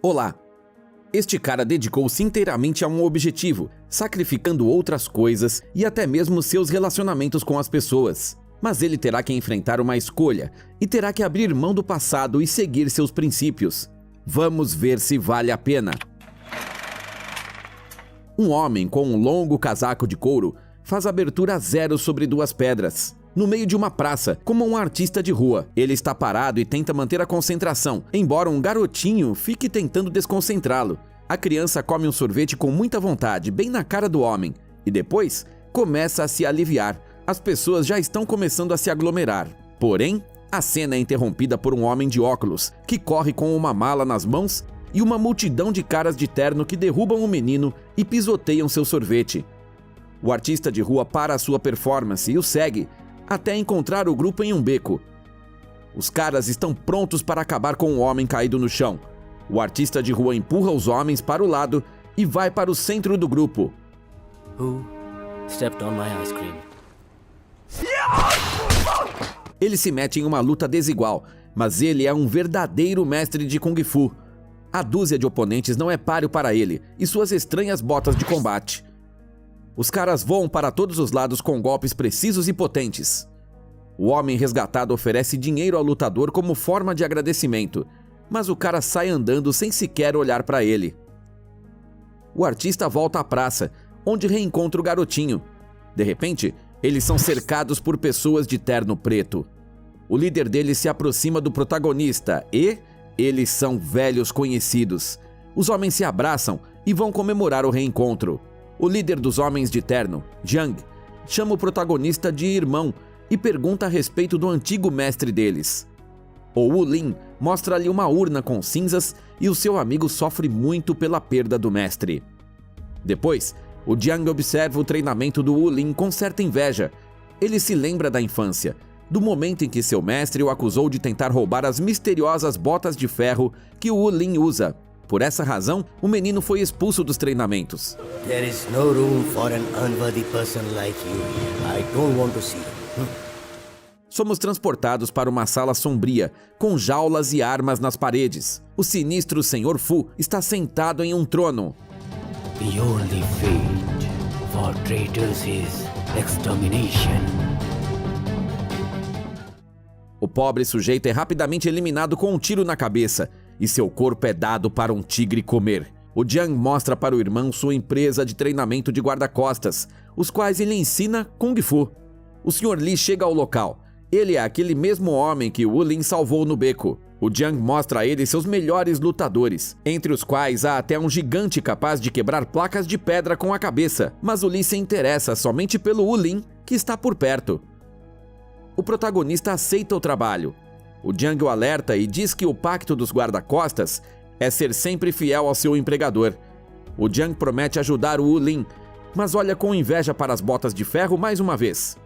Olá! Este cara dedicou-se inteiramente a um objetivo, sacrificando outras coisas e até mesmo seus relacionamentos com as pessoas. Mas ele terá que enfrentar uma escolha e terá que abrir mão do passado e seguir seus princípios. Vamos ver se vale a pena. Um homem com um longo casaco de couro faz abertura zero sobre duas pedras, no meio de uma praça, como um artista de rua. Ele está parado e tenta manter a concentração, embora um garotinho fique tentando desconcentrá-lo. A criança come um sorvete com muita vontade, bem na cara do homem, e depois começa a se aliviar. As pessoas já estão começando a se aglomerar. Porém, a cena é interrompida por um homem de óculos, que corre com uma mala nas mãos e uma multidão de caras de terno que derrubam o menino e pisoteiam seu sorvete. O artista de rua para a sua performance e o segue, até encontrar o grupo em um beco. Os caras estão prontos para acabar com o homem caído no chão. O artista de rua empurra os homens para o lado e vai para o centro do grupo. Who stepped on my ice cream? Ele se mete em uma luta desigual, mas ele é um verdadeiro mestre de Kung Fu. A dúzia de oponentes não é páreo para ele e suas estranhas botas de combate. Os caras voam para todos os lados com golpes precisos e potentes. O homem resgatado oferece dinheiro ao lutador como forma de agradecimento, mas o cara sai andando sem sequer olhar para ele. O artista volta à praça, onde reencontra o garotinho. De repente, eles são cercados por pessoas de terno preto. O líder deles se aproxima do protagonista e eles são velhos conhecidos. Os homens se abraçam e vão comemorar o reencontro. O líder dos homens de terno, Jiang, chama o protagonista de irmão e pergunta a respeito do antigo mestre deles. O Wu Lin mostra-lhe uma urna com cinzas e o seu amigo sofre muito pela perda do mestre. Depois, o Jiang observa o treinamento do Wu Lin com certa inveja. Ele se lembra da infância, do momento em que seu mestre o acusou de tentar roubar as misteriosas botas de ferro que o Wu Lin usa. Por essa razão, o menino foi expulso dos treinamentos. There is no room for an unworthy person like you. I don't want to see you. Somos transportados para uma sala sombria, com jaulas e armas nas paredes. O sinistro Sr. Fu está sentado em um trono. The only fate for traitors is extermination. O pobre sujeito é rapidamente eliminado com um tiro na cabeça, e seu corpo é dado para um tigre comer. O Jiang mostra para o irmão sua empresa de treinamento de guarda-costas, os quais ele ensina Kung Fu. O Sr. Li chega ao local. Ele é aquele mesmo homem que o Wu Lin salvou no beco. O Jiang mostra a ele seus melhores lutadores, entre os quais há até um gigante capaz de quebrar placas de pedra com a cabeça, mas o Li se interessa somente pelo Wu Lin, que está por perto. O protagonista aceita o trabalho. O Jiang o alerta e diz que o pacto dos guarda-costas é ser sempre fiel ao seu empregador. O Jiang promete ajudar o Wu Lin, mas olha com inveja para as botas de ferro mais uma vez.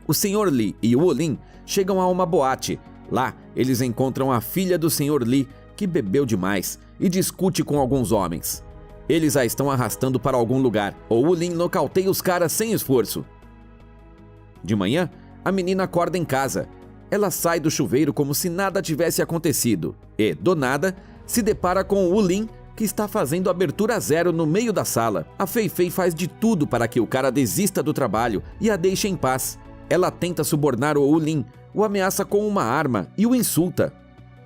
O Sr. Li e o Wu Lin chegam a uma boate. Lá, eles encontram a filha do Sr. Li, que bebeu demais, e discute com alguns homens. Eles a estão arrastando para algum lugar. O Wu Lin nocauteia os caras sem esforço. De manhã, a menina acorda em casa. Ela sai do chuveiro como se nada tivesse acontecido e, do nada, se depara com o Wu Lin, que está fazendo abertura zero no meio da sala. A Fei Fei faz de tudo para que o cara desista do trabalho e a deixe em paz. Ela tenta subornar o Wu Lin, o ameaça com uma arma e o insulta.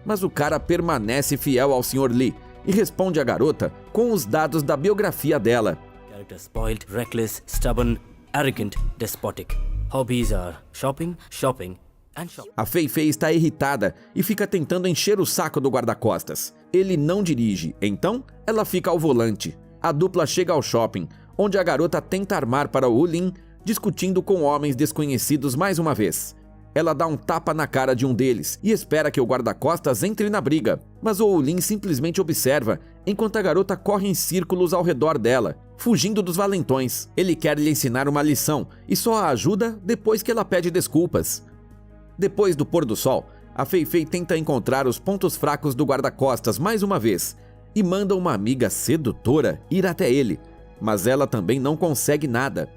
Mas o cara permanece fiel ao Sr. Li e responde à garota com os dados da biografia dela. Character spoiled, reckless, stubborn, arrogant, despotic. Hobbies are shopping, shopping. A Fei Fei está irritada e fica tentando encher o saco do guarda-costas. Ele não dirige, então ela fica ao volante. A dupla chega ao shopping, onde a garota tenta armar para o Wu Lin, discutindo com homens desconhecidos mais uma vez. Ela dá um tapa na cara de um deles e espera que o guarda-costas entre na briga, mas o Wu Lin simplesmente observa, enquanto a garota corre em círculos ao redor dela, fugindo dos valentões. Ele quer lhe ensinar uma lição e só a ajuda depois que ela pede desculpas. Depois do pôr do sol, a Fei Fei tenta encontrar os pontos fracos do guarda-costas mais uma vez e manda uma amiga sedutora ir até ele, mas ela também não consegue nada.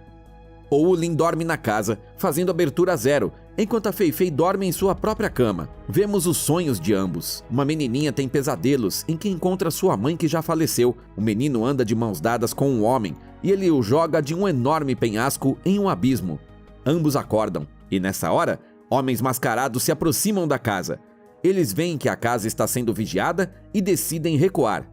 O Wu Lin dorme na casa, fazendo abertura zero, Enquanto a Fei Fei dorme em sua própria cama, vemos os sonhos de ambos. Uma menininha tem pesadelos em que encontra sua mãe que já faleceu. O menino anda de mãos dadas com um homem e ele o joga de um enorme penhasco em um abismo. Ambos acordam e nessa hora, homens mascarados se aproximam da casa. Eles veem que a casa está sendo vigiada e decidem recuar.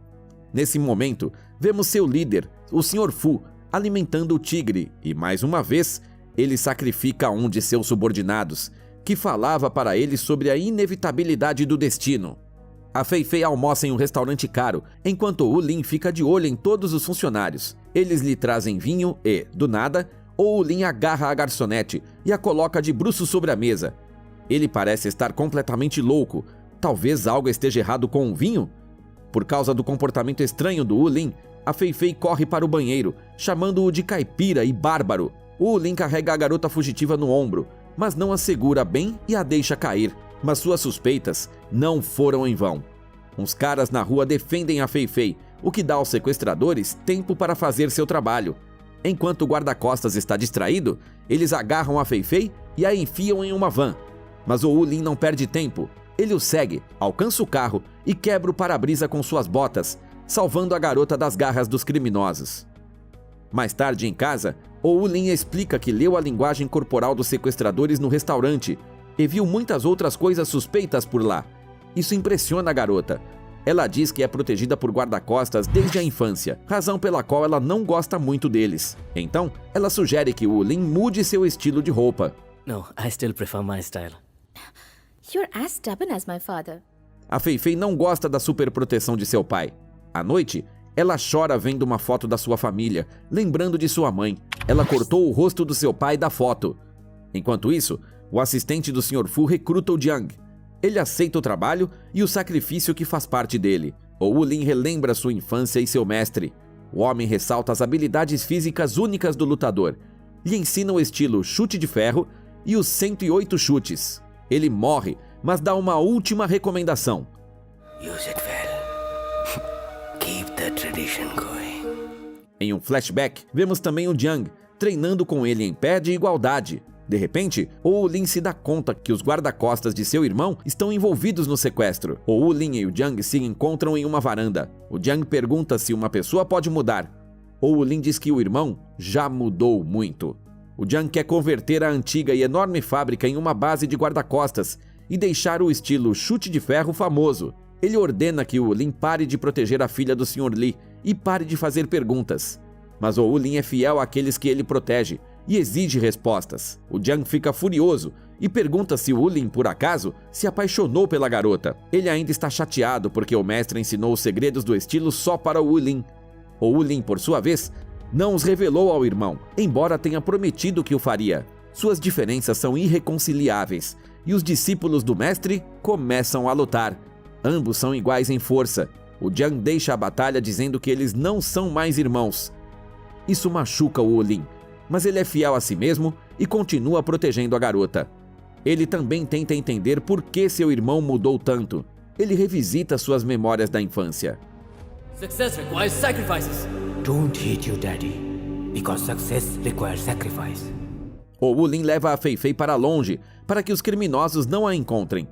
Nesse momento, vemos seu líder, o Sr. Fu, alimentando o tigre e, mais uma vez, ele sacrifica um de seus subordinados, que falava para ele sobre a inevitabilidade do destino. A Fei Fei almoça em um restaurante caro, enquanto Wu Lin fica de olho em todos os funcionários. Eles lhe trazem vinho e, do nada, Wu Lin agarra a garçonete e a coloca de bruços sobre a mesa. Ele parece estar completamente louco. Talvez algo esteja errado com o vinho? Por causa do comportamento estranho do Wu Lin, a Fei Fei corre para o banheiro, chamando-o de caipira e bárbaro. O Wu Lin carrega a garota fugitiva no ombro, mas não a segura bem e a deixa cair. Mas suas suspeitas não foram em vão. Uns caras na rua defendem a Fei Fei, o que dá aos sequestradores tempo para fazer seu trabalho. Enquanto o guarda-costas está distraído, eles agarram a Fei Fei e a enfiam em uma van. Mas o Wu Lin não perde tempo. Ele o segue, alcança o carro e quebra o para-brisa com suas botas, salvando a garota das garras dos criminosos. Mais tarde em casa, o Wu Lin explica que leu a linguagem corporal dos sequestradores no restaurante e viu muitas outras coisas suspeitas por lá. Isso impressiona a garota. Ela diz que é protegida por guarda-costas desde a infância, razão pela qual ela não gosta muito deles. Então, ela sugere que Wu Lin mude seu estilo de roupa. No, I still prefer my style. You're as stubborn as my father. A Fei Fei não gosta da superproteção de seu pai. À noite, ela chora vendo uma foto da sua família, lembrando de sua mãe. Ela cortou o rosto do seu pai da foto. Enquanto isso, o assistente do Sr. Fu recruta o Jiang. Ele aceita o trabalho e o sacrifício que faz parte dele. O Wu Lin relembra sua infância e seu mestre. O homem ressalta as habilidades físicas únicas do lutador. Lhe ensina o estilo chute de ferro e os 108 chutes. Ele morre, mas dá uma última recomendação. Use it well. Keep the tradition going. Em um flashback, vemos também o Jiang treinando com ele em pé de igualdade. De repente, o Wu Lin se dá conta que os guarda-costas de seu irmão estão envolvidos no sequestro. O Wu Lin e o Jiang se encontram em uma varanda. O Jiang pergunta se uma pessoa pode mudar. O Wu Lin diz que o irmão já mudou muito. O Jiang quer converter a antiga e enorme fábrica em uma base de guarda-costas e deixar o estilo chute de ferro famoso. Ele ordena que o Wu Lin pare de proteger a filha do Sr. Li e pare de fazer perguntas. Mas o Wu Lin é fiel àqueles que ele protege e exige respostas. O Jiang fica furioso e pergunta se o Wu Lin, por acaso, se apaixonou pela garota. Ele ainda está chateado porque o mestre ensinou os segredos do estilo só para o Wu Lin. O Wu Lin, por sua vez, não os revelou ao irmão, embora tenha prometido que o faria. Suas diferenças são irreconciliáveis e os discípulos do mestre começam a lutar. Ambos são iguais em força. O Jiang deixa a batalha dizendo que eles não são mais irmãos. Isso machuca o Wu Lin, mas ele é fiel a si mesmo e continua protegendo a garota. Ele também tenta entender por que seu irmão mudou tanto. Ele revisita suas memórias da infância. Success requires sacrifices. Don't hate your daddy, because success requires sacrifice. O Wu Lin leva a Fei Fei para longe, para que os criminosos não a encontrem.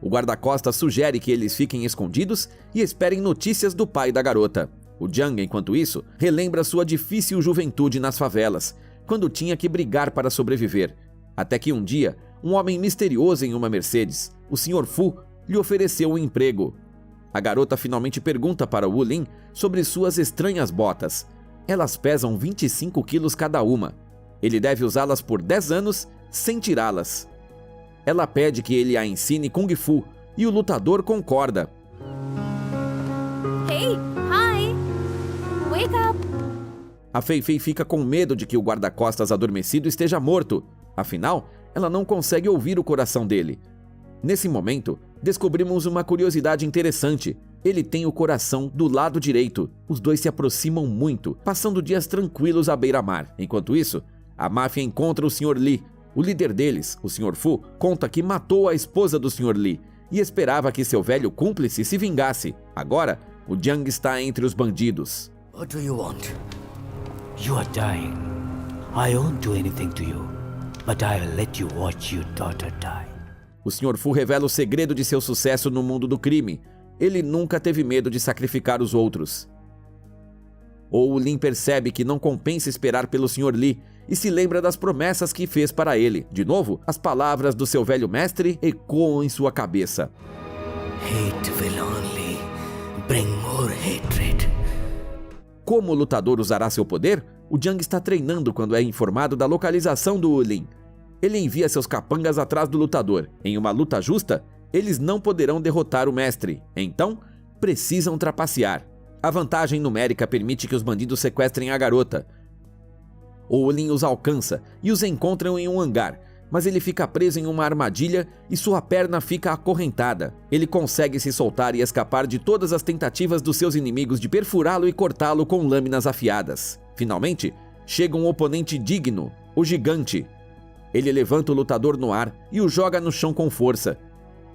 O guarda-costas sugere que eles fiquem escondidos e esperem notícias do pai da garota. O Jiang, enquanto isso, relembra sua difícil juventude nas favelas, quando tinha que brigar para sobreviver. Até que um dia, um homem misterioso em uma Mercedes, o Sr. Fu, lhe ofereceu um emprego. A garota finalmente pergunta para Wu Lin sobre suas estranhas botas. Elas pesam 25 quilos cada uma. Ele deve usá-las por 10 anos sem tirá-las. Ela pede que ele a ensine Kung Fu e o lutador concorda. Hey, hi! Wake up! A Fei Fei fica com medo de que o guarda-costas adormecido esteja morto. Afinal, ela não consegue ouvir o coração dele. Nesse momento, descobrimos uma curiosidade interessante. Ele tem o coração do lado direito. Os dois se aproximam muito, passando dias tranquilos à beira-mar. Enquanto isso, a máfia encontra o Sr. Li. O líder deles, o Sr. Fu, conta que matou a esposa do Sr. Li e esperava que seu velho cúmplice se vingasse. Agora, o Jiang está entre os bandidos. What do you want? You are dying. I won't do anything to you, but I'll let you watch your daughter die. O Sr. Fu revela o segredo de seu sucesso no mundo do crime. Ele nunca teve medo de sacrificar os outros. Ou Lin percebe que não compensa esperar pelo Sr. Li e se lembra das promessas que fez para ele. De novo, as palavras do seu velho mestre ecoam em sua cabeça. Hate will only bring more hatred. Como o lutador usará seu poder? O Jiang está treinando quando é informado da localização do Wu Lin. Ele envia seus capangas atrás do lutador. Em uma luta justa, eles não poderão derrotar o mestre. Então, precisam trapacear. A vantagem numérica permite que os bandidos sequestrem a garota. O Wu Lin os alcança e os encontram em um hangar, mas ele fica preso em uma armadilha e sua perna fica acorrentada. Ele consegue se soltar e escapar de todas as tentativas dos seus inimigos de perfurá-lo e cortá-lo com lâminas afiadas. Finalmente, chega um oponente digno, o Gigante. Ele levanta o lutador no ar e o joga no chão com força.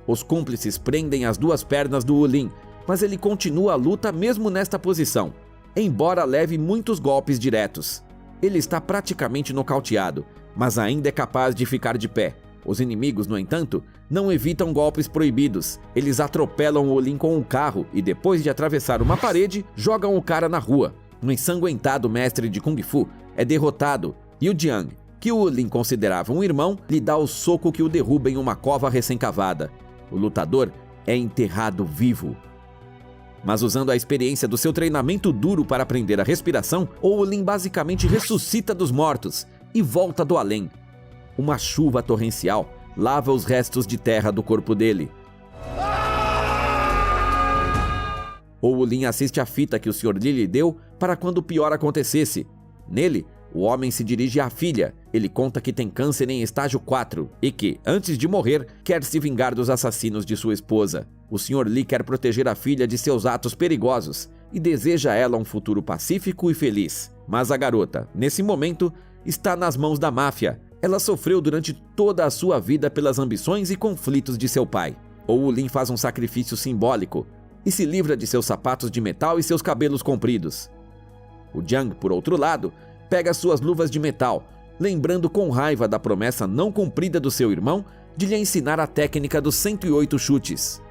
Os cúmplices prendem as duas pernas do Wu Lin, mas ele continua a luta mesmo nesta posição, embora leve muitos golpes diretos. Ele está praticamente nocauteado, mas ainda é capaz de ficar de pé. Os inimigos, no entanto, não evitam golpes proibidos. Eles atropelam o Wu Lin com um carro e, depois de atravessar uma parede, jogam o cara na rua. Um ensanguentado mestre de Kung Fu é derrotado e o Jiang, que o Wu Lin considerava um irmão, lhe dá o soco que o derruba em uma cova recém-cavada. O lutador é enterrado vivo. Mas usando a experiência do seu treinamento duro para aprender a respiração, o Wu Lin basicamente ressuscita dos mortos e volta do além. Uma chuva torrencial lava os restos de terra do corpo dele. O Wu Lin assiste a fita que o Sr. Li lhe deu para quando o pior acontecesse. Nele, o homem se dirige à filha. Ele conta que tem câncer em estágio 4 e que, antes de morrer, quer se vingar dos assassinos de sua esposa. O Sr. Li quer proteger a filha de seus atos perigosos e deseja a ela um futuro pacífico e feliz. Mas a garota, nesse momento, está nas mãos da máfia. Ela sofreu durante toda a sua vida pelas ambições e conflitos de seu pai. O Wu Lin faz um sacrifício simbólico e se livra de seus sapatos de metal e seus cabelos compridos. O Jiang, por outro lado, pega suas luvas de metal, lembrando com raiva da promessa não cumprida do seu irmão de lhe ensinar a técnica dos 108 chutes.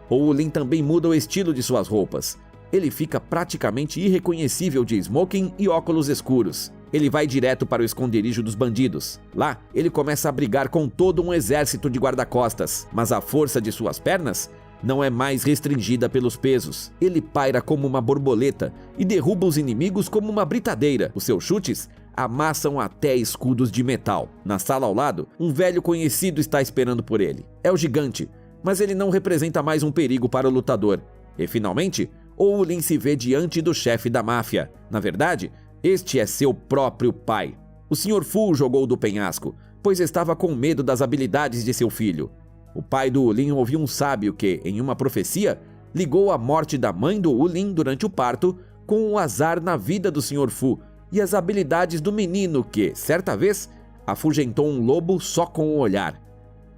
O Wu Lin também muda o estilo de suas roupas. Ele fica praticamente irreconhecível de smoking e óculos escuros. Ele vai direto para o esconderijo dos bandidos. Lá, ele começa a brigar com todo um exército de guarda-costas, mas a força de suas pernas não é mais restringida pelos pesos. Ele paira como uma borboleta e derruba os inimigos como uma britadeira. Os seus chutes amassam até escudos de metal. Na sala ao lado, um velho conhecido está esperando por ele. É o Gigante, mas ele não representa mais um perigo para o lutador. E finalmente, o Wu Lin se vê diante do chefe da máfia. Na verdade, este é seu próprio pai. O Sr. Fu o jogou do penhasco, pois estava com medo das habilidades de seu filho. O pai do Wu Lin ouviu um sábio que, em uma profecia, ligou a morte da mãe do Wu Lin durante o parto com o azar na vida do Sr. Fu e as habilidades do menino que, certa vez, afugentou um lobo só com o olhar.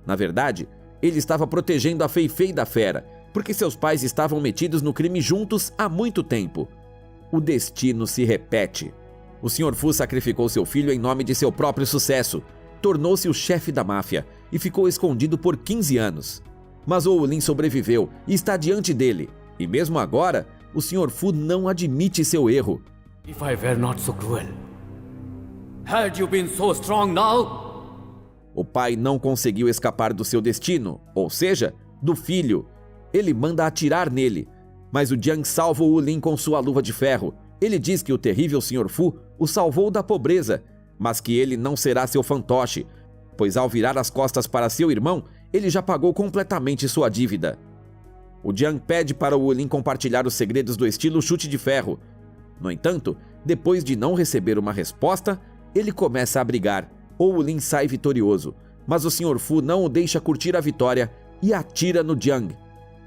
Na verdade, ele estava protegendo a Fei-Fei da fera, porque seus pais estavam metidos no crime juntos há muito tempo. O destino se repete. O Sr. Fu sacrificou seu filho em nome de seu próprio sucesso, tornou-se o chefe da máfia e ficou escondido por 15 anos. Mas o Wu Lin sobreviveu e está diante dele. E mesmo agora, o Sr. Fu não admite seu erro. If I were not so cruel, had you been so strong now? O pai não conseguiu escapar do seu destino, ou seja, do filho. Ele manda atirar nele, mas o Jiang salva o Wu Lin com sua luva de ferro. Ele diz que o terrível Sr. Fu o salvou da pobreza, mas que ele não será seu fantoche, pois ao virar as costas para seu irmão, ele já pagou completamente sua dívida. O Jiang pede para o Wu Lin compartilhar os segredos do estilo chute de ferro. No entanto, depois de não receber uma resposta, ele começa a brigar. O Wu Lin sai vitorioso, mas o Sr. Fu não o deixa curtir a vitória e atira no Jiang.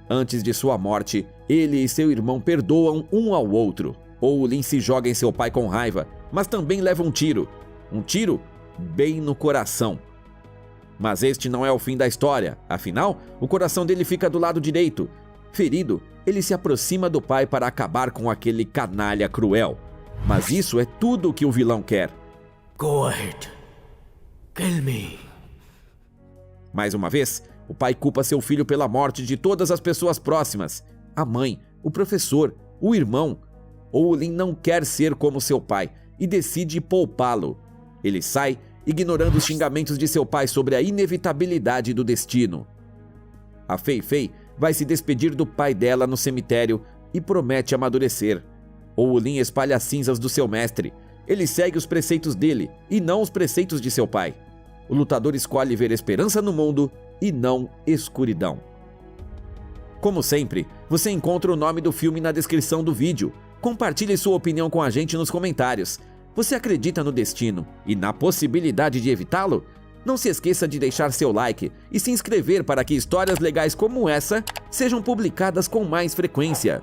Antes de sua morte, ele e seu irmão perdoam um ao outro. O Wu Lin se joga em seu pai com raiva, mas também leva um tiro. Um tiro bem no coração. Mas este não é o fim da história. Afinal, o coração dele fica do lado direito. Ferido, ele se aproxima do pai para acabar com aquele canalha cruel. Mas isso é tudo o que o vilão quer. Go ahead. Kill me. Mais uma vez, o pai culpa seu filho pela morte de todas as pessoas próximas. A mãe, o professor, o irmão. Olin não quer ser como seu pai e decide poupá-lo. Ele sai, ignorando os xingamentos de seu pai sobre a inevitabilidade do destino. A Fei Fei vai se despedir do pai dela no cemitério e promete amadurecer. Olin espalha as cinzas do seu mestre. Ele segue os preceitos dele e não os preceitos de seu pai. O lutador escolhe ver esperança no mundo e não escuridão. Como sempre, você encontra o nome do filme na descrição do vídeo. Compartilhe sua opinião com a gente nos comentários. Você acredita no destino e na possibilidade de evitá-lo? Não se esqueça de deixar seu like e se inscrever para que histórias legais como essa sejam publicadas com mais frequência.